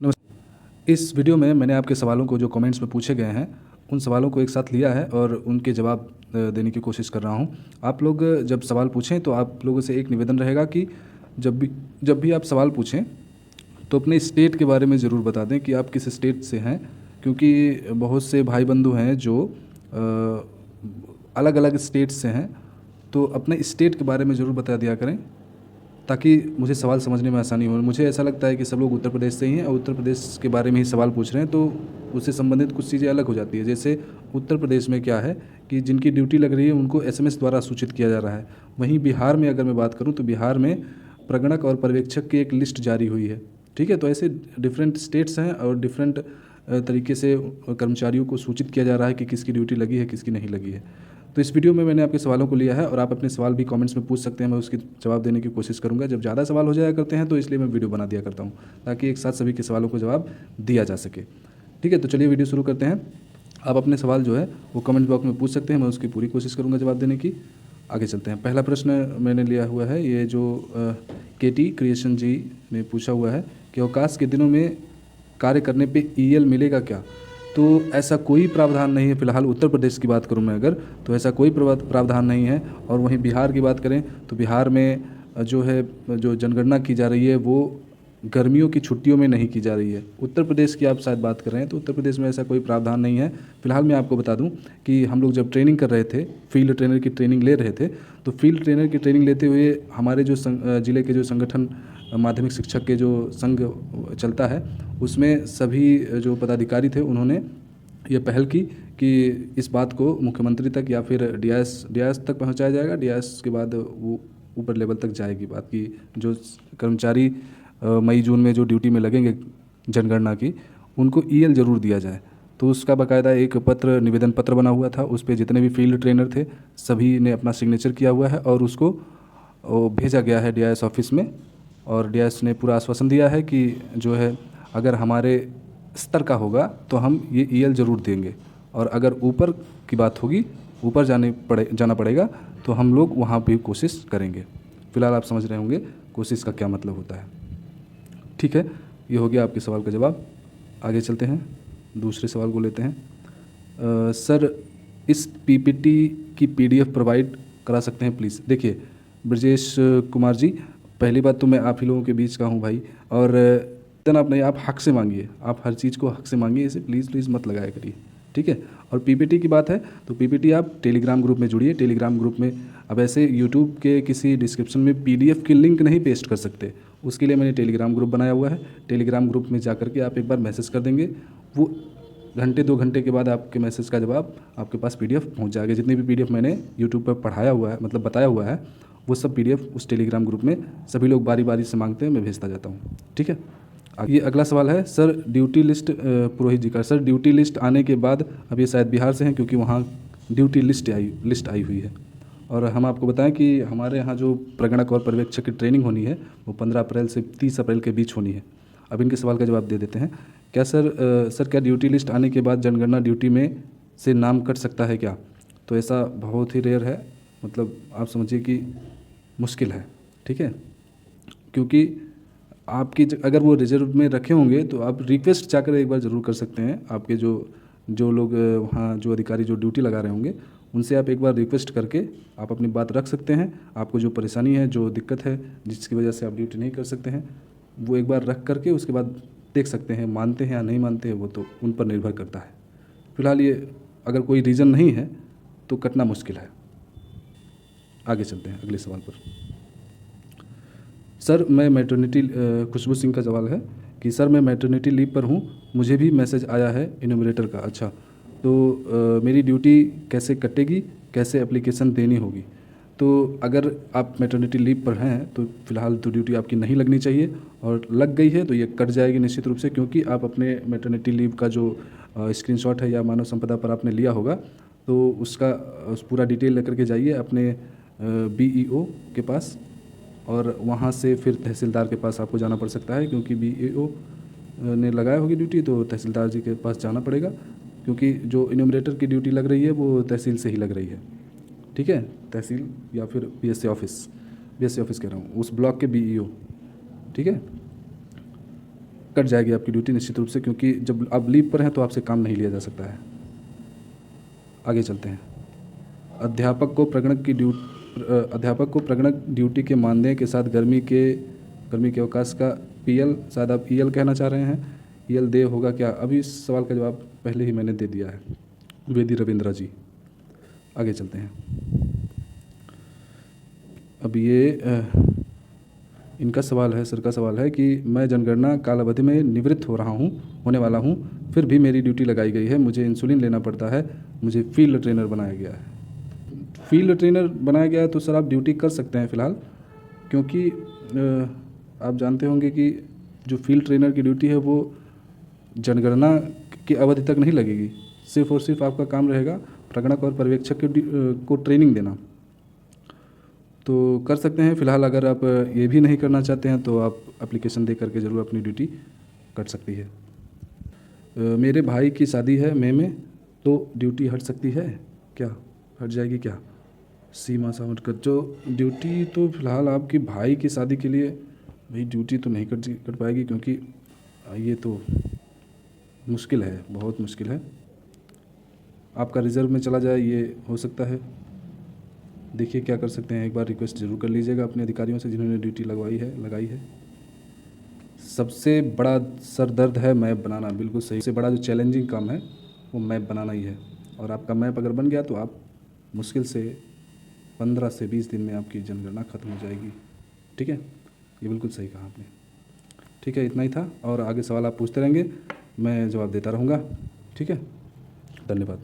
नमस्ते। इस वीडियो में मैंने आपके सवालों को जो कमेंट्स में पूछे गए हैं उन सवालों को एक साथ लिया है और उनके जवाब देने की कोशिश कर रहा हूं। आप लोग जब सवाल पूछें तो आप लोगों से एक निवेदन रहेगा कि जब भी आप सवाल पूछें तो अपने स्टेट के बारे में ज़रूर बता दें कि आप किस स्टेट से हैं, क्योंकि बहुत से भाई बंधु हैं जो अलग अलग स्टेट से हैं। तो अपने स्टेट के बारे में ज़रूर बता दिया करें ताकि मुझे सवाल समझने में आसानी हो। मुझे ऐसा लगता है कि सब लोग उत्तर प्रदेश से ही हैं और उत्तर प्रदेश के बारे में ही सवाल पूछ रहे हैं, तो उससे संबंधित कुछ चीज़ें अलग हो जाती है। जैसे उत्तर प्रदेश में क्या है कि जिनकी ड्यूटी लग रही है उनको एसएमएस द्वारा सूचित किया जा रहा है। वहीं बिहार में अगर मैं बात करूं तो बिहार में प्रगणक और पर्यवेक्षक की एक लिस्ट जारी हुई है। ठीक है, तो ऐसे डिफरेंट स्टेट्स हैं और डिफरेंट तरीके से कर्मचारियों को सूचित किया जा रहा है कि किसकी ड्यूटी लगी है, किसकी नहीं लगी है। तो इस वीडियो में मैंने आपके सवालों को लिया है और आप अपने सवाल भी कमेंट्स में पूछ सकते हैं, मैं उसके जवाब देने की कोशिश करूंगा। जब ज़्यादा सवाल हो जाया करते हैं तो इसलिए मैं वीडियो बना दिया करता हूं ताकि एक साथ सभी के सवालों को जवाब दिया जा सके। ठीक है, तो चलिए वीडियो शुरू करते हैं। आप अपने सवाल जो है वो कमेंट बॉक्स में पूछ सकते हैं, मैं उसकी पूरी कोशिश करूँगा जवाब देने की। आगे चलते हैं। पहला प्रश्न मैंने लिया हुआ है, ये जो केटी क्रिएशन जी ने पूछा हुआ है कि अवकाश के दिनों में कार्य करने पे ईएल मिलेगा क्या। तो ऐसा कोई प्रावधान नहीं है। फ़िलहाल उत्तर प्रदेश की बात करूं मैं अगर, तो ऐसा कोई प्रावधान नहीं है। और वहीं बिहार की बात करें तो बिहार में जो है जो जनगणना की जा रही है वो गर्मियों की छुट्टियों में नहीं की जा रही है। उत्तर प्रदेश की आप शायद बात कर रहे हैं, तो उत्तर प्रदेश में ऐसा कोई प्रावधान नहीं है। फ़िलहाल मैं आपको बता दूं कि हम लोग जब ट्रेनिंग कर रहे थे, फील्ड ट्रेनर की ट्रेनिंग ले रहे थे, तो फील्ड ट्रेनर की ट्रेनिंग लेते हुए हमारे जो ज़िले के जो संगठन माध्यमिक शिक्षक के जो संघ चलता है उसमें सभी जो पदाधिकारी थे उन्होंने ये पहल की कि इस बात को मुख्यमंत्री तक या फिर डीआईएस तक पहुंचाया जाएगा। डीआईएस के बाद वो ऊपर लेवल तक जाएगी बात की। जो कर्मचारी मई जून में जो ड्यूटी में लगेंगे जनगणना की, उनको ईएल ज़रूर दिया जाए। तो उसका बाकायदा एक पत्र, निवेदन पत्र बना हुआ था। उस पर जितने भी फील्ड ट्रेनर थे सभी ने अपना सिग्नेचर किया हुआ है और उसको भेजा गया है डीआईएस ऑफिस में। और डीआईएस ने पूरा आश्वासन दिया है कि जो है अगर हमारे स्तर का होगा तो हम ये ईएल ज़रूर देंगे, और अगर ऊपर की बात होगी, ऊपर जाना पड़ेगा, तो हम लोग वहाँ भी कोशिश करेंगे। फ़िलहाल आप समझ रहे होंगे कोशिश का क्या मतलब होता है। ठीक है, ये हो गया आपके सवाल का जवाब। आगे चलते हैं, दूसरे सवाल को लेते हैं। सर, इस पीपीटी की पीडीएफ प्रोवाइड करा सकते हैं प्लीज़। देखिए ब्रजेश कुमार जी, पहली बात तो मैं आप ही लोगों के बीच का हूँ भाई, और इतना आप नहीं, आप हक से मांगिए, आप हर चीज़ को हक से मांगिए, इसे प्लीज़ प्लीज़ मत लगाया करिए। ठीक है, और पीपीटी की बात है तो पीपीटी आप टेलीग्राम ग्रुप में जुड़िए। टेलीग्राम ग्रुप में अब ऐसे यूट्यूब के किसी डिस्क्रिप्शन में पीडीएफ की लिंक नहीं पेस्ट कर सकते, उसके लिए मैंने टेलीग्राम ग्रुप बनाया हुआ है। टेलीग्राम ग्रुप में जा करके आप एक बार मैसेज कर देंगे, वो घंटे 2 घंटे के बाद आपके मैसेज का जवाब आपके पास पीडीएफ पहुंच जाएगा। जितनी भी पीडीएफ मैंने यूट्यूब पर पढ़ाया हुआ है, मतलब बताया हुआ है, वो सब पीडीएफ उस टेलीग्राम ग्रुप में सभी लोग बारी बारी से मांगते हैं, मैं भेजता जाता हूँ। ठीक है, ये अगला सवाल है सर, ड्यूटी लिस्ट पुरोहित जी का। सर, ड्यूटी लिस्ट आने के बाद, अब ये शायद बिहार से हैं क्योंकि वहाँ ड्यूटी लिस्ट आई हुई है। और हम आपको बताएं कि हमारे यहाँ जो प्रगणक और पर्यवेक्षक की ट्रेनिंग होनी है वो 15 अप्रैल से 30 अप्रैल के बीच होनी है। अब इनके सवाल का जवाब दे देते हैं। क्या सर क्या ड्यूटी लिस्ट आने के बाद जनगणना ड्यूटी में से नाम कट सकता है क्या। तो ऐसा बहुत ही रेयर है, मतलब आप समझिए कि मुश्किल है। ठीक है, क्योंकि आपकी अगर वो रिजर्व में रखे होंगे तो आप रिक्वेस्ट जाकर एक बार ज़रूर कर सकते हैं। आपके जो जो लोग वहाँ जो अधिकारी जो ड्यूटी लगा रहे होंगे उनसे आप एक बार रिक्वेस्ट करके आप अपनी बात रख सकते हैं। आपको जो परेशानी है, जो दिक्कत है, जिसकी वजह से आप ड्यूटी नहीं कर सकते हैं, वो एक बार रख करके उसके बाद देख सकते हैं। मानते हैं या नहीं मानते हैं वो तो उन पर निर्भर करता है। फ़िलहाल ये अगर कोई रीज़न नहीं है तो कटना मुश्किल है। आगे चलते हैं अगले सवाल पर। सर, मैं मैटरनिटी, खुशबू सिंह का सवाल है कि सर मैं मैटरनिटी लीव पर हूँ, मुझे भी मैसेज आया है इन्यूमरेटर का। अच्छा, तो मेरी ड्यूटी कैसे कटेगी, कैसे एप्लीकेशन देनी होगी। तो अगर आप मैटरनिटी लीव पर हैं तो फ़िलहाल तो ड्यूटी आपकी नहीं लगनी चाहिए, और लग गई है तो ये कट जाएगी निश्चित रूप से, क्योंकि आप अपने मैटरनिटी लीव का जो स्क्रीनशॉट है या मानव संपदा पर आपने लिया होगा, तो उसका उस पूरा डिटेल लेकर के जाइए अपने बीईओ के पास, और वहाँ से फिर तहसीलदार के पास आपको जाना पड़ सकता है, क्योंकि बीईओ ने लगाया होगी ड्यूटी तो तहसीलदार जी के पास जाना पड़ेगा, क्योंकि जो इन्यूमरेटर की ड्यूटी लग रही है वो तहसील से ही लग रही है। ठीक है, तहसील या फिर बीएससी ऑफिस कह रहा हूँ, उस ब्लॉक के बीईओ। ठीक है, कट जाएगी आपकी ड्यूटी निश्चित रूप से, क्योंकि जब आप लीव पर हैं तो आपसे काम नहीं लिया जा सकता है। आगे चलते हैं। अध्यापक को प्रेग्नक ड्यूटी के मानदेय के साथ गर्मी के अवकाश का पीएल, शायद आप ईएल कहना चाह रहे हैं, ईएल दे होगा क्या? अभी इस सवाल का जवाब पहले ही मैंने दे दिया है, वेदी रविंद्रा जी। आगे चलते हैं। अब ये इनका सवाल है, सर का सवाल है कि मैं जनगणना काल अवधि में निवृत्त होने वाला हूँ, फिर भी मेरी ड्यूटी लगाई गई है, मुझे इंसुलिन लेना पड़ता है, मुझे फील्ड ट्रेनर बनाया गया है। फील्ड ट्रेनर बनाया गया है तो सर आप ड्यूटी कर सकते हैं फ़िलहाल, क्योंकि आप जानते होंगे कि जो फील्ड ट्रेनर की ड्यूटी है वो जनगणना की अवधि तक नहीं लगेगी, सिर्फ़ और सिर्फ आपका काम रहेगा प्रगणक और पर्यवेक्षक को ट्रेनिंग देना। तो कर सकते हैं फ़िलहाल। अगर आप ये भी नहीं करना चाहते हैं तो आप एप्लीकेशन दे करके ज़रूर अपनी ड्यूटी कट सकती है। मेरे भाई की शादी है मई में, तो ड्यूटी हट सकती है क्या? हट जाएगी क्या? सीमा सावंतकर, जो ड्यूटी तो फ़िलहाल आपके भाई की शादी के लिए भाई ड्यूटी तो नहीं कट पाएगी, क्योंकि ये तो मुश्किल है, बहुत मुश्किल है। आपका रिज़र्व में चला जाए ये हो सकता है। देखिए क्या कर सकते हैं, एक बार रिक्वेस्ट ज़रूर कर लीजिएगा अपने अधिकारियों से जिन्होंने ड्यूटी लगाई है। सबसे बड़ा सर दर्द है मैप बनाना, बिल्कुल सही। सबसे बड़ा जो चैलेंजिंग काम है वो मैप बनाना ही है, और आपका मैप अगर बन गया तो आप मुश्किल से 15 से 20 दिन में आपकी जनगणना खत्म हो जाएगी। ठीक है, ये बिल्कुल सही कहा आपने। ठीक है, इतना ही था, और आगे सवाल आप पूछते रहेंगे, मैं जवाब देता रहूँगा। ठीक है, धन्यवाद।